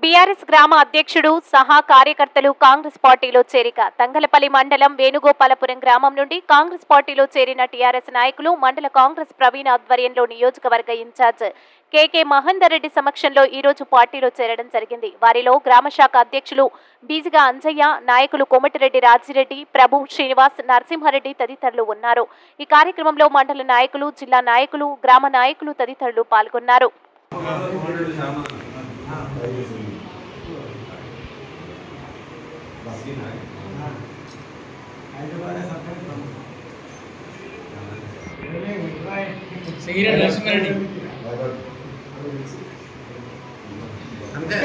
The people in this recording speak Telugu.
బీఆర్ఎస్ గ్రామ అధ్యక్షుడు సహా కార్యకర్తలు కాంగ్రెస్ పార్టీలో చేరిక. తంగలపల్లి మండలం వేణుగోపాలపురం గ్రామం నుండి కాంగ్రెస్ పార్టీలో చేరిన టీఆర్ఎస్ నాయకులు మండల కాంగ్రెస్ ప్రవీణ ఆధ్వర్యంలో నియోజకవర్గ ఇన్ఛార్జ్ కేకే మహేందర్ రెడ్డి సమక్షంలో ఈ రోజు పార్టీలో చేరడం జరిగింది. వారిలో గ్రామ శాఖ అధ్యక్షులు బీజిగా అంజయ్య, నాయకులు కోమటిరెడ్డి రాజిరెడ్డి, ప్రభు శ్రీనివాస్, నరసింహారెడ్డి తదితరులు ఉన్నారు. ఈ కార్యక్రమంలో మండల నాయకులు, జిల్లా నాయకులు, గ్రామ నాయకులు తదితరులు పాల్గొన్నారు. అంతే